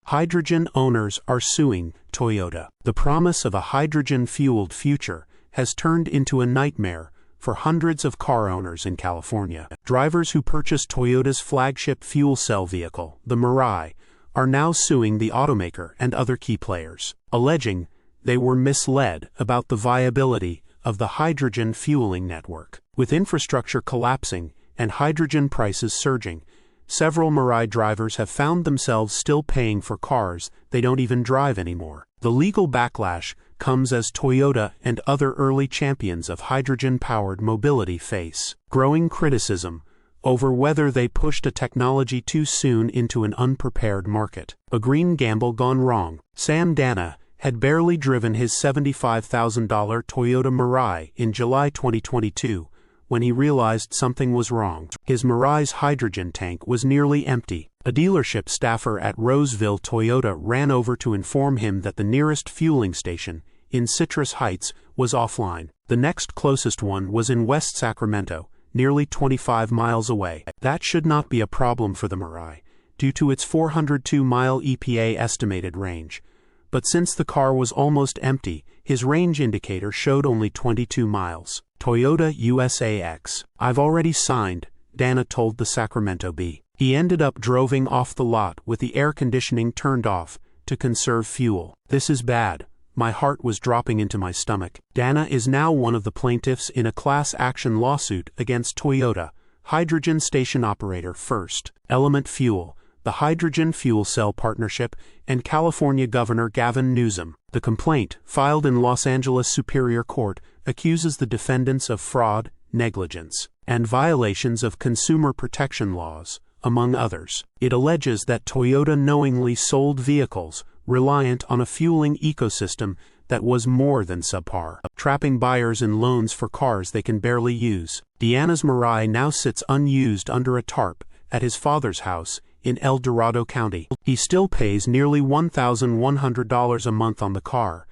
Hydrogen owners are suing Toyota. The promise of a hydrogen-fueled future has turned into a nightmare for hundreds of car owners in California. Drivers who purchased Toyota's flagship fuel cell vehicle, the Mirai, are now suing the automaker and other key players, alleging they were misled about the viability of the hydrogen fueling network. With infrastructure collapsing and hydrogen prices surging, several Mirai drivers have found themselves still paying for cars they don't even drive anymore. The legal backlash comes as Toyota and other early champions of hydrogen-powered mobility face growing criticism over whether they pushed a technology too soon into an unprepared market. A green gamble gone wrong. Sam Dana had barely driven his $75,000 Toyota Mirai in July 2022 when he realized something was wrong. His Mirai's hydrogen tank was nearly empty. A dealership staffer at Roseville Toyota ran over to inform him that the nearest fueling station, in Citrus Heights, was offline. The next closest one was in West Sacramento, nearly 25 miles away. That should not be a problem for the Mirai, due to its 402-mile EPA estimated range. But since the car was almost empty, his range indicator showed only 22 miles. Toyota USAX. I've already signed, Dana told the Sacramento Bee. He ended up driving off the lot with the air conditioning turned off to conserve fuel. This is bad. My heart was dropping into my stomach. Dana is now one of the plaintiffs in a class action lawsuit against Toyota, hydrogen station operator First Element Fuel, the Hydrogen Fuel Cell Partnership, and California Governor Gavin Newsom. The complaint, filed in Los Angeles Superior Court, accuses the defendants of fraud, negligence, and violations of consumer protection laws, among others. It alleges that Toyota knowingly sold vehicles reliant on a fueling ecosystem that was more than subpar, trapping buyers in loans for cars they can barely use. Deanna's Mirai now sits unused under a tarp at his father's house in El Dorado County. He still pays nearly $1,100 a month on the car,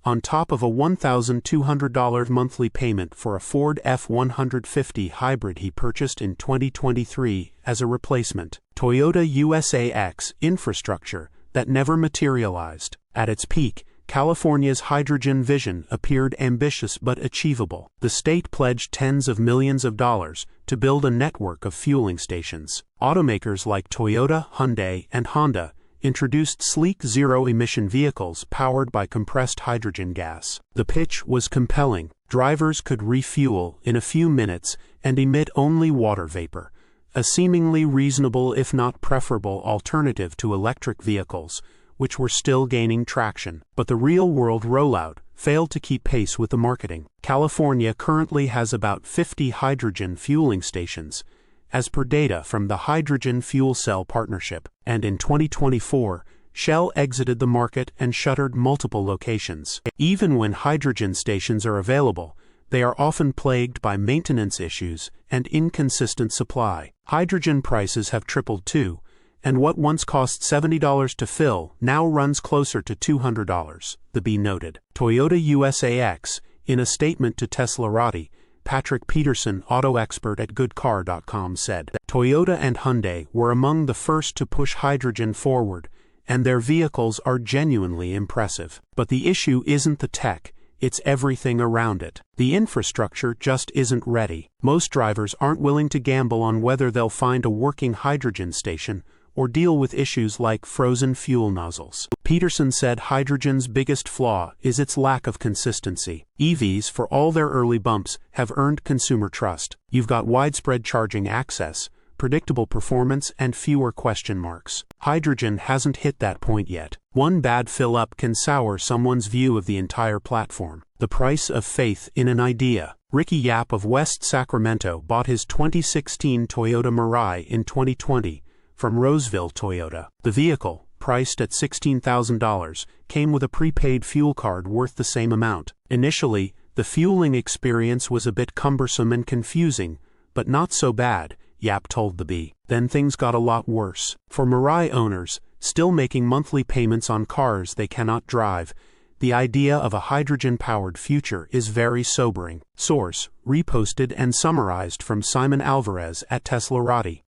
on top of a $1,200 monthly payment for a Ford F-150 hybrid he purchased in 2023 as a replacement. Toyota USAX infrastructure that never materialized. At its peak, California's hydrogen vision appeared ambitious but achievable. The state pledged tens of millions of dollars to build a network of fueling stations. Automakers like Toyota, Hyundai, and Honda introduced sleek zero-emission vehicles powered by compressed hydrogen gas. The pitch was compelling. Drivers could refuel in a few minutes and emit only water vapor, a seemingly reasonable if not preferable alternative to electric vehicles, which were still gaining traction. But the real-world rollout failed to keep pace with the marketing. California currently has about 50 hydrogen fueling stations, as per data from the Hydrogen Fuel Cell Partnership, and in 2024, Shell exited the market and shuttered multiple locations. Even when hydrogen stations are available, they are often plagued by maintenance issues and inconsistent supply. Hydrogen prices have tripled too, and what once cost $70 to fill now runs closer to $200, the Bee noted. Toyota USAX, in a statement to Teslarati, Patrick Peterson, auto expert at goodcar.com, said that Toyota and Hyundai were among the first to push hydrogen forward, and their vehicles are genuinely impressive. But the issue isn't the tech, it's everything around it. The infrastructure just isn't ready. Most drivers aren't willing to gamble on whether they'll find a working hydrogen station or deal with issues like frozen fuel nozzles. Peterson said hydrogen's biggest flaw is its lack of consistency. EVs, for all their early bumps, have earned consumer trust. You've got widespread charging access, predictable performance, and fewer question marks. Hydrogen hasn't hit that point yet. One bad fill-up can sour someone's view of the entire platform. The price of faith in an idea. Ricky Yap of West Sacramento bought his 2016 Toyota Mirai in 2020 from Roseville Toyota. The vehicle, priced at $16,000, came with a prepaid fuel card worth the same amount. Initially, the fueling experience was a bit cumbersome and confusing, but not so bad, Yap told the Bee. Then things got a lot worse. For Mirai owners, still making monthly payments on cars they cannot drive, the idea of a hydrogen-powered future is very sobering. Source, reposted and summarized from Simon Alvarez at teslarati.